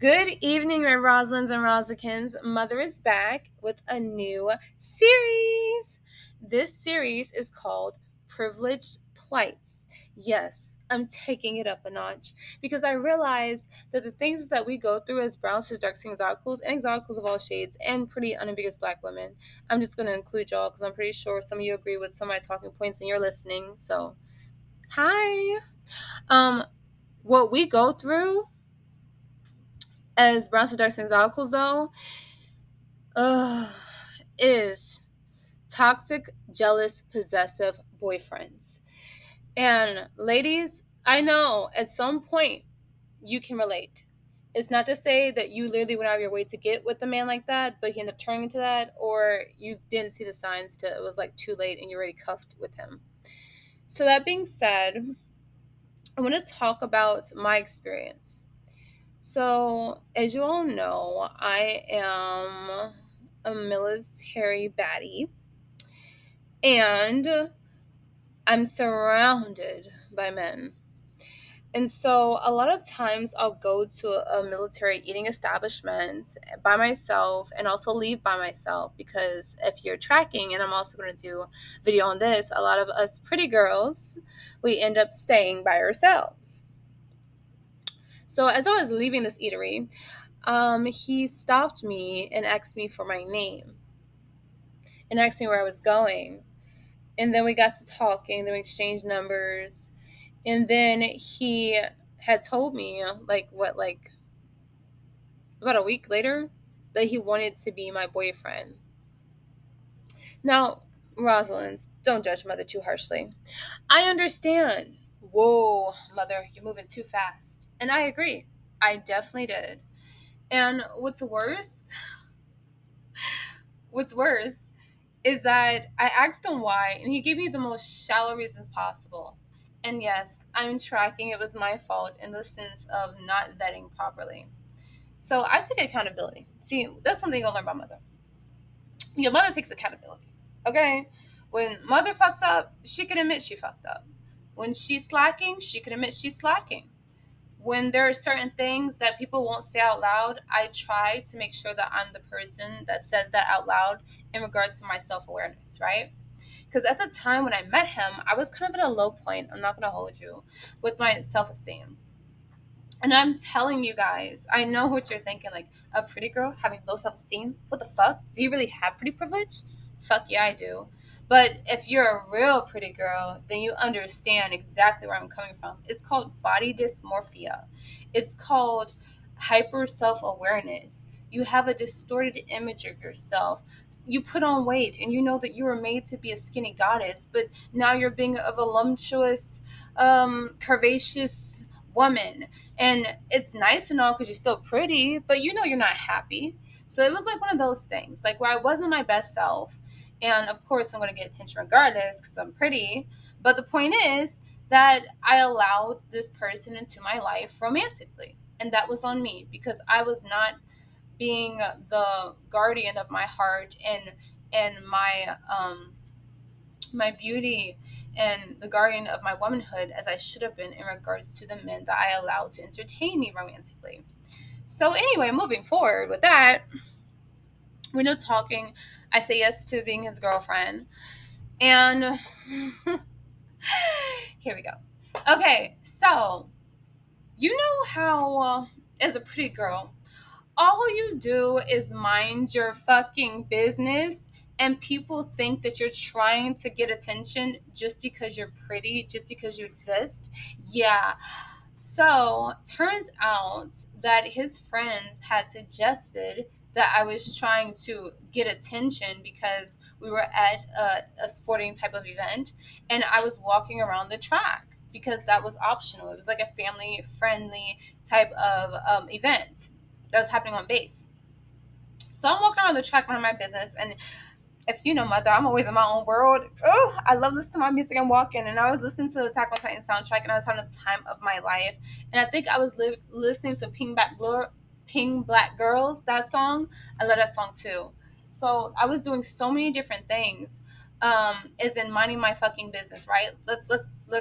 Good evening, my Rosalynds and Rosikins. Mother is back with a new series. This series is called Privileged Plights. Yes, I'm taking it up a notch because I realize that the things that we go through as brown, cis, dark, skin, exoticals, and exoticals of all shades, and pretty unambiguous black women, I'm just going to include y'all because I'm pretty sure some of you agree with some of my talking points and you're listening. So, hi. Um, what we go through as brown, cis, dark, skin, exoticals, though, uh, is toxic, jealous, possessive boyfriends. And ladies, I know at some point you can relate. It's not to say that you literally went out of your way to get with a man like that, but he ended up turning into that, or you didn't see the signs till it was like too late and you're already cuffed with him. So that being said, I want to talk about my experience. So, as you all know, I am a military baddie and I'm surrounded by men. And so, a lot of times, I'll go to a military eating establishment by myself and also leave by myself because if you're tracking, and I'm also going to do a video on this, a lot of us pretty girls, we end up staying by ourselves. So, as I was leaving this eatery, he stopped me and asked me for my name and asked me where I was going. And then we got to talking, then we exchanged numbers. And then he had told me, about a week later, that he wanted to be my boyfriend. Now, Rosalind, don't judge mother too harshly. I understand. Whoa, mother, you're moving too fast. And I agree. I definitely did. And what's worse is that I asked him why, and he gave me the most shallow reasons possible. And yes, I'm tracking. It was my fault in the sense of not vetting properly. So I took accountability. See, that's one thing you'll learn about mother. Your mother takes accountability. Okay? When mother fucks up, she can admit she fucked up. When she's slacking, she can admit she's slacking. When there are certain things that people won't say out loud, I try to make sure that I'm the person that says that out loud in regards to my self awareness, right? Because at the time when I met him, I was kind of at a low point, I'm not going to hold you, with my self esteem. And I'm telling you guys, I know what you're thinking, like a pretty girl having low self esteem. What the fuck? Do you really have pretty privilege? Fuck yeah, I do. But if you're a real pretty girl, then you understand exactly where I'm coming from. It's called body dysmorphia. It's called hyper self awareness. You have a distorted image of yourself. You put on weight and you know that you were made to be a skinny goddess, but now you're being a voluptuous, curvaceous woman. And it's nice and all because you're still pretty, but you know you're not happy. So it was like one of those things, like where I wasn't my best self. And of course, I'm going to get attention regardless because I'm pretty. But the point is that I allowed this person into my life romantically. And that was on me because I was not being the guardian of my heart and my beauty and the guardian of my womanhood as I should have been in regards to the men that I allowed to entertain me romantically. So anyway, moving forward with that, we know talking. I say yes to being his girlfriend. And here we go. Okay, so you know how, as a pretty girl, all you do is mind your fucking business and people think that you're trying to get attention just because you're pretty, just because you exist. Yeah. So, turns out that his friends had suggested that I was trying to get attention because we were at a sporting type of event and I was walking around the track because that was optional. It was like a family friendly type of event that was happening on base. So I'm walking around the track, minding my business, and if you know mother, I'm always in my own world. Oh, I love listening to my music and walking. And I was listening to the Attack on Titan soundtrack, and I was having the time of my life. And I think I was listening to Pink Black Girls, that song. I love that song too. So I was doing so many different things. As in minding my fucking business, right? Let's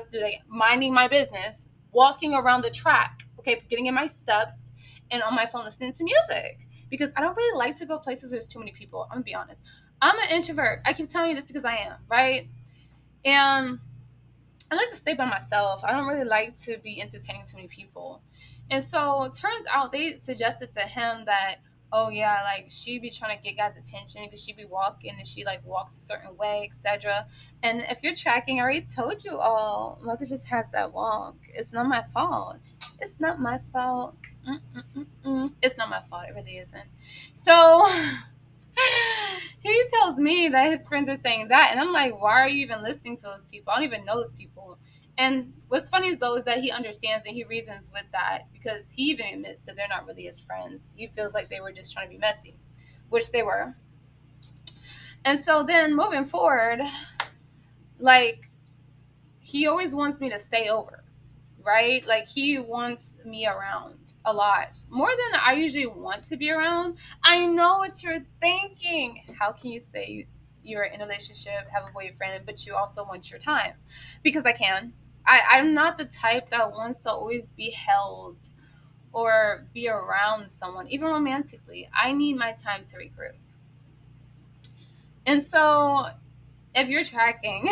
do that again. Minding my business, walking around the track, okay, getting in my steps, and on my phone listening to music because I don't really like to go places where there's too many people. I'm gonna be honest. I'm an introvert. I keep telling you this because I am, right? And I like to stay by myself. I don't really like to be entertaining too many people. And so it turns out they suggested to him that, oh yeah, like she be trying to get guys' attention because she be walking and she like walks a certain way, etc. And if you're tracking, I already told you all, Mother just has that walk. It's not my fault. It's not my fault. Mm-mm-mm-mm. It's not my fault. It really isn't. So he tells me that his friends are saying that, and I'm like, why are you even listening to those people? I don't even know those people. And what's funny is though is that he understands and he reasons with that because he even admits that they're not really his friends. He feels like they were just trying to be messy, which they were. And so then moving forward, like he always wants me to stay over, right? Like he wants me around a lot more than I usually want to be around. I know what you're thinking. How can you say you're in a relationship, have a boyfriend, but you also want your time? Because I can. I'm not the type that wants to always be held or be around someone, even romantically. I need my time to regroup. And so if you're tracking,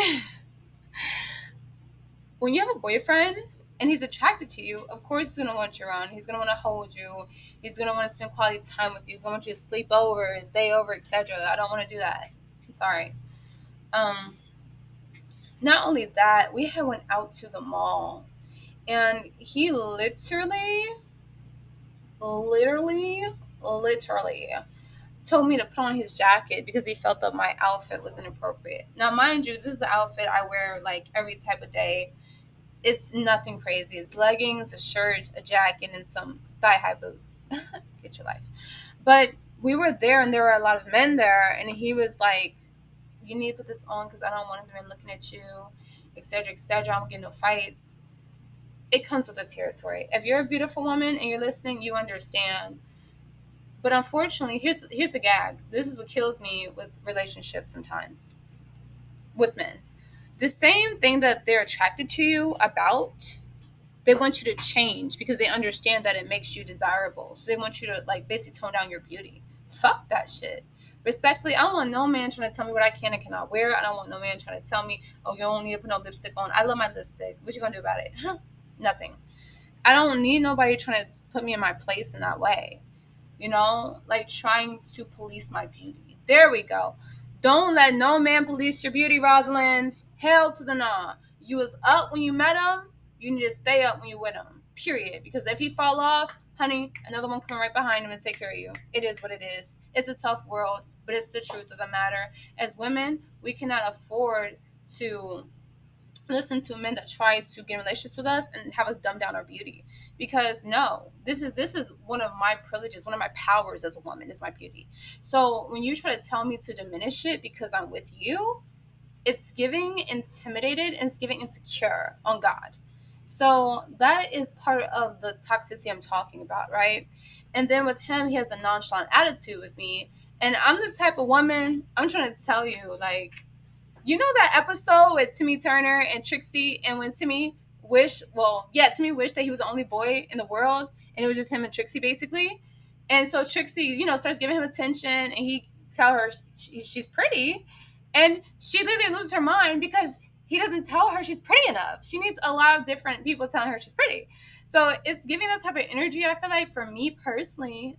when you have a boyfriend and he's attracted to you, of course he's gonna want you around. He's gonna want to hold you. He's gonna want to spend quality time with you. He's gonna want you to sleep over and stay over, etc. I don't want to do that. I'm sorry. Um, Not only that, we had went out to the mall, and he literally told me to put on his jacket because he felt that my outfit was inappropriate. Now, mind you, this is the outfit I wear like every type of day. It's nothing crazy. It's leggings, a shirt, a jacket, and some thigh-high boots. Get your life. But we were there, and there were a lot of men there, and he was like, "You need to put this on because I don't want men looking at you, etc., etc. I'm getting no fights." It comes with the territory. If you're a beautiful woman and you're listening, you understand. But unfortunately, here's the gag. This is what kills me with relationships sometimes with men. The same thing that they're attracted to you about, they want you to change because they understand that it makes you desirable. So they want you to like basically tone down your beauty. Fuck that shit. Respectfully, I don't want no man trying to tell me what I can and cannot wear. I don't want no man trying to tell me, oh, you don't need to put no lipstick on. I love my lipstick. What you gonna do about it? Nothing. I don't need nobody trying to put me in my place in that way. Like trying to police my beauty. There we go. Don't let no man police your beauty, Rosalind. Hell to the nah. You was up when you met him. You need to stay up when you with him. Period. Because if he fall off, honey, another one coming right behind him and take care of you. It is what it is. It's a tough world, but it's the truth of the matter. As women, we cannot afford to listen to men that try to get in relationships with us and have us dumb down our beauty, because no, this is one of my privileges, one of my powers as a woman is my beauty. So when you try to tell me to diminish it because I'm with you, it's giving intimidated and it's giving insecure on God. So that is part of the toxicity I'm talking about, right? And then with him, he has a nonchalant attitude with me, and I'm the type of woman, I'm trying to tell you, like, you know that episode with Timmy Turner and Trixie, and when Timmy wished that he was the only boy in the world, and it was just him and Trixie basically. And so Trixie, starts giving him attention, and he tell her she's pretty, and she literally loses her mind because he doesn't tell her she's pretty enough. She needs a lot of different people telling her she's pretty. So it's giving that type of energy. I feel like for me personally,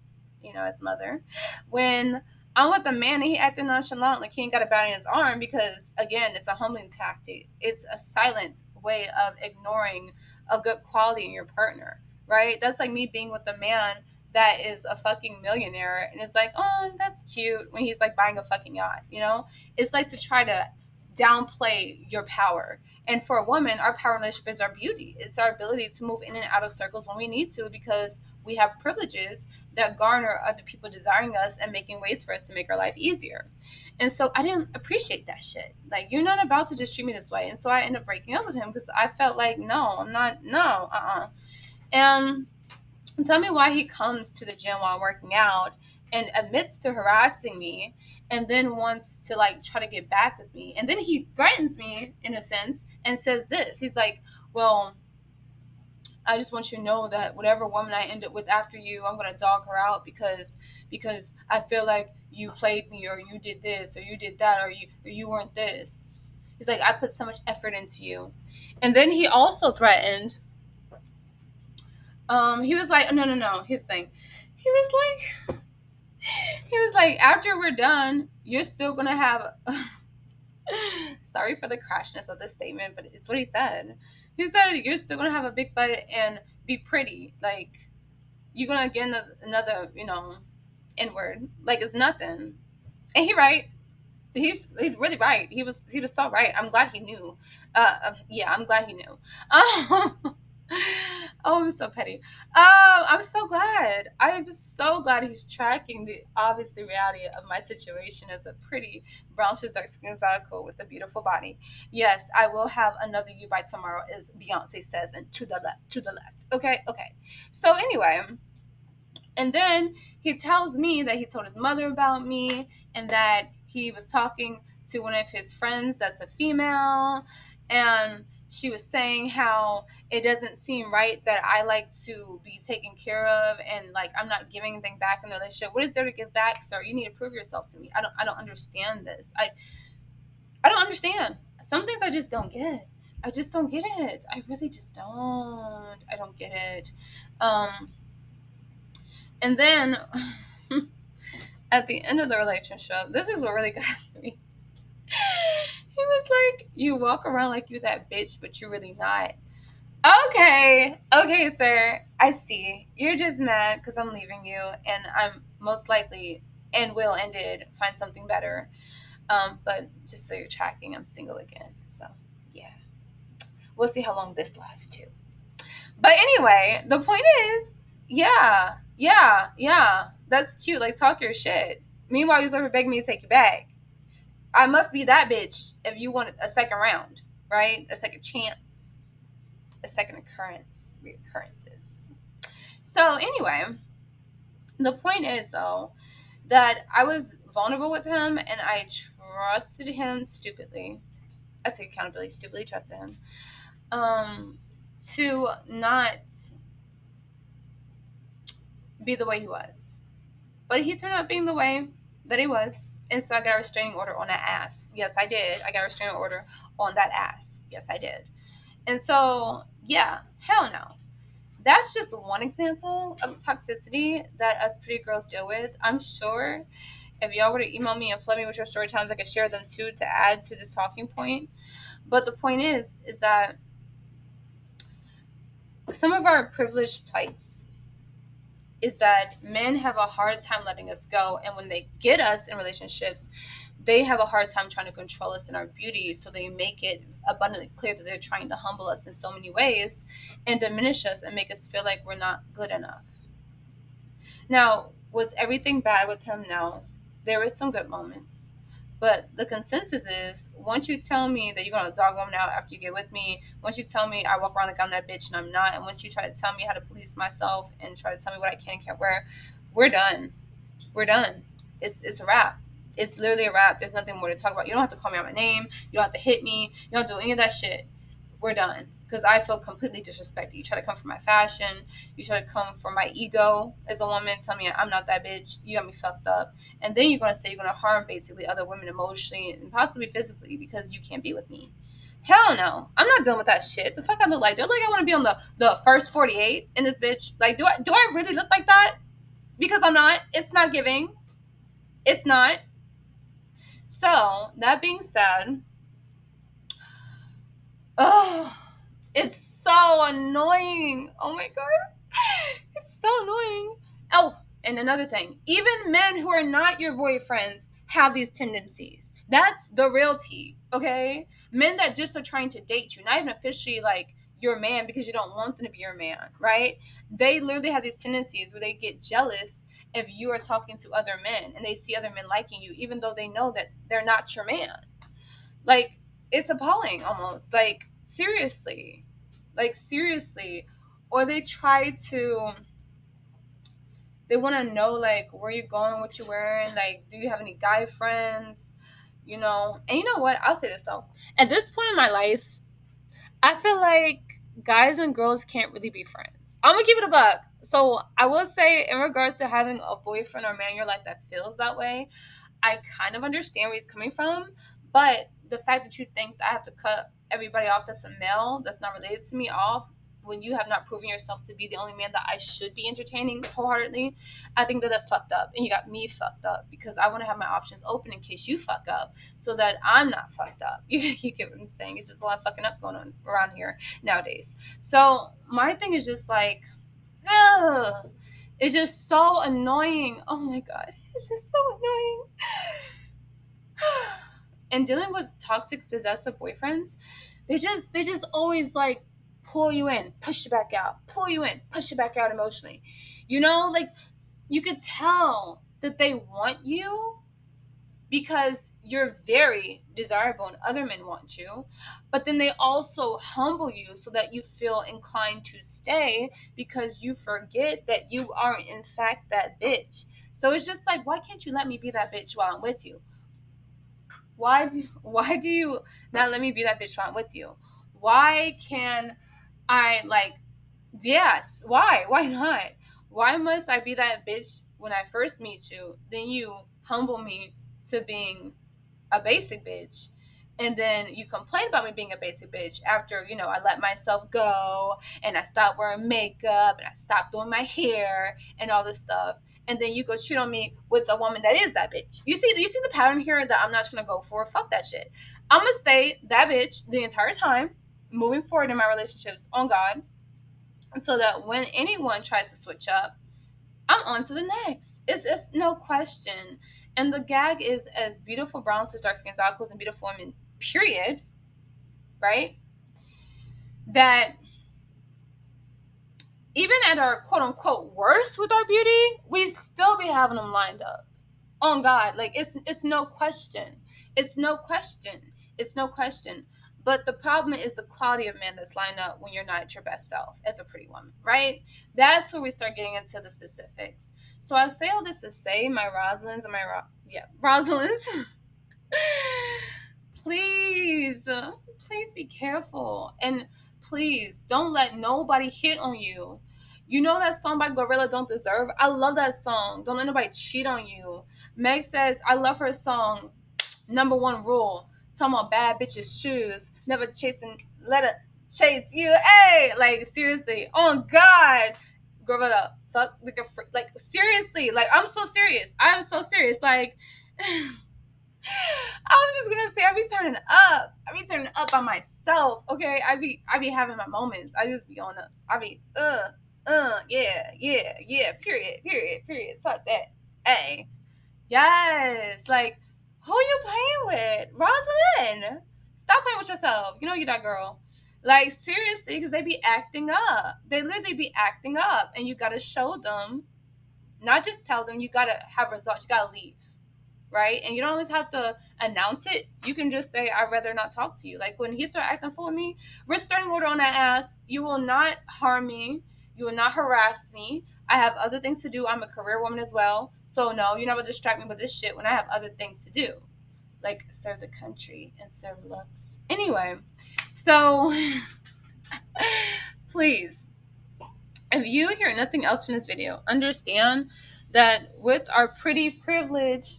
as a mother, when I'm with a man and he acting nonchalant like he ain't got a bat in his arm, because again, it's a humbling tactic. It's a silent way of ignoring a good quality in your partner, right? That's like me being with a man that is a fucking millionaire and it's like, oh, that's cute when he's like buying a fucking yacht. It's like to try to downplay your power. And for a woman, our power in relationship is our beauty. It's our ability to move in and out of circles when we need to, because we have privileges that garner other people desiring us and making ways for us to make our life easier. And so I didn't appreciate that shit. Like, you're not about to just treat me this way. And so I ended up breaking up with him because I felt like, no, I'm not, no, And tell me why he comes to the gym while I'm working out and admits to harassing me and then wants to like try to get back with me. And then he threatens me in a sense and says this. He's like, well, I just want you to know that whatever woman I end up with after you, I'm gonna dog her out because I feel like you played me, or you did this, or you did that, or you weren't this. He's like, I put so much effort into you. And then he also threatened. He was like, no, no, no. Here's the thing. He was he was like, after we're done, you're still gonna have. Sorry for the crashness of this statement, but it's what he said. He said you're still gonna have a big butt and be pretty. Like you're gonna get another, N word. Like it's nothing. And he right. He's really right. He was so right. I'm glad he knew. Yeah, I'm glad he knew. Um, oh, I'm so petty. I'm so glad. I'm so glad he's tracking the obviously reality of my situation as a pretty brown dark skin Zydeco with a beautiful body. Yes, I will have another you by tomorrow, as Beyonce says, and to the left, to the left. Okay, okay. So anyway, and then he tells me that he told his mother about me and that he was talking to one of his friends that's a female. And she was saying how it doesn't seem right that I like to be taken care of and like I'm not giving anything back in the relationship. What is there to give back, sir? You need to prove yourself to me. I don't understand this. I don't understand. Some things I just don't get. I just don't get it. I really just don't. I don't get it. Um and then at the end of the relationship, this is what really got to me. He was like, "You walk around like you're that bitch, but you're really not." Okay, okay, sir. I see. You're just mad because I'm leaving you, and I'm most likely and will and did find something better. But just so you're tracking, I'm single again. So yeah, we'll see how long this lasts too. But anyway, the point is, yeah, yeah, yeah. That's cute. Like talk your shit. Meanwhile, you was over begging me to take you back. I must be that bitch if you want a second round, right? A second chance, a second occurrence, reoccurrences. So anyway, the point is though that I was vulnerable with him and I trusted him stupidly. I take accountability, stupidly trusted him. To not be the way he was. But he turned out being the way that he was. And so I got a restraining order on that ass. Yes, I did. I got a restraining order on that ass. Yes, I did. And so, yeah, hell no. That's just one example of toxicity that us pretty girls deal with. I'm sure if y'all were to email me and flood me with your story times, I could share them too to add to this talking point. But the point is that some of our privileged plights is that men have a hard time letting us go, and when they get us in relationships, they have a hard time trying to control us in our beauty, so they make it abundantly clear that they're trying to humble us in so many ways and diminish us and make us feel like we're not good enough. Now, was everything bad with him? No, there were some good moments. But the consensus is once you tell me that you're gonna dog woman out after you get with me, once you tell me I walk around like I'm that bitch and I'm not, and once you try to tell me how to police myself and try to tell me what I can and can't wear, we're done. We're done. It's a wrap. It's literally a wrap. There's nothing more to talk about. You don't have to call me out my name. You don't have to hit me. You don't have to do any of that shit. We're done. Because I feel completely disrespected. You try to come for my fashion. You try to come for my ego as a woman. Tell me I'm not that bitch. You got me fucked up. And then you're going to say you're going to harm basically other women emotionally and possibly physically because you can't be with me. Hell no. I'm not dealing with that shit. The fuck I look like? Do I look like I want to be on the first 48 in this bitch? Like, do I really look like that? Because I'm not. It's not giving. It's not. So, that being said, oh, it's so annoying. Oh my God. It's so annoying. Oh, and another thing, even men who are not your boyfriends have these tendencies. That's the real tea, okay? Men that just are trying to date you, not even officially like your man because you don't want them to be your man, right? They literally have these tendencies where they get jealous if you are talking to other men and they see other men liking you, even though they know that they're not your man. Like, it's appalling almost. Like, seriously. Or they want to know, like, where you're going, what you're wearing. Like, do you have any guy friends? You know? And you know what? I'll say this, though. At this point in my life, I feel like guys and girls can't really be friends. I'm gonna give it a buck. So I will say, in regards to having a boyfriend or man in your life that feels that way, I kind of understand where he's coming from, but the fact that you think that I have to cut everybody off that's a male that's not related to me off when you have not proven yourself to be the only man that I should be entertaining wholeheartedly, I think that that's fucked up. And you got me fucked up because I want to have my options open in case you fuck up so that I'm not fucked up. You get what I'm saying? It's just a lot of fucking up going on around here nowadays. So my thing is just like, ugh. It's just so annoying. Oh my God. It's just so annoying. And dealing with toxic possessive boyfriends, they just always like pull you in, push you back out, pull you in, push you back out emotionally. Like you could tell that they want you because you're very desirable and other men want you, but then they also humble you so that you feel inclined to stay because you forget that you are in fact that bitch. So it's just like, why can't you let me be that bitch while I'm with you? Why do you not let me be that bitch while I'm with you? Why can I like, yes, why not? Why must I be that bitch when I first meet you, then you humble me to being a basic bitch, and then you complain about me being a basic bitch after I let myself go and I stopped wearing makeup and I stopped doing my hair and all this stuff, and then you go cheat on me with a woman that is that bitch. You see the pattern here that I'm not gonna go for. Fuck that shit. I'm gonna stay that bitch the entire time moving forward in my relationships, on God, so that when anyone tries to switch up, I'm on to the next. It's no question. And the gag is, as beautiful brown cis dark skin Zakos and beautiful women, period, right? That even at our quote unquote worst with our beauty, we still be having them lined up. On God. Like it's no question. It's no question. It's no question. But the problem is the quality of man that's lined up when you're not at your best self as a pretty woman, right? That's where we start getting into the specifics. So I say all this to say, my Rosalynds and Rosalynds, please, please be careful. And please don't let nobody hit on you. You know that song by Gorilla, Don't Deserve? I love that song. Don't let nobody cheat on you. Meg says, I love her song, Number One Rule. Talking about bad bitches' shoes. Never chasing, let it chase you. Hey! Like, seriously. Oh, God. Gorilla, fuck, like, seriously. Like, I'm so serious. I am so serious. Like, I'm just gonna say I be turning up. I be turning up by myself. Okay. I be having my moments. I just be on the I be yeah. Period. Fuck that. Hey. Yes. Like, who you playing with? Rosalind. Stop playing with yourself. You know you that girl. Like, seriously, because they be acting up. They literally be acting up. And you gotta show them, not just tell them, you gotta have results. You gotta leave, right? And you don't always have to announce it. You can just say, I'd rather not talk to you. Like when he started acting fool with me, restraining order on that ass. You will not harm me. You will not harass me. I have other things to do. I'm a career woman as well. So no, you're not gonna distract me with this shit when I have other things to do. Like serve the country and serve looks. Anyway, so please, if you hear nothing else from this video, understand that with our pretty privilege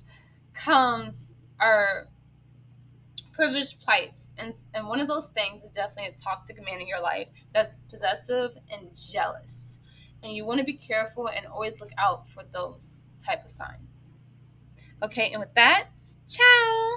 comes our privileged plights. And one of those things is definitely a toxic man in your life that's possessive and jealous. And you want to be careful and always look out for those type of signs. Okay, and with that, ciao!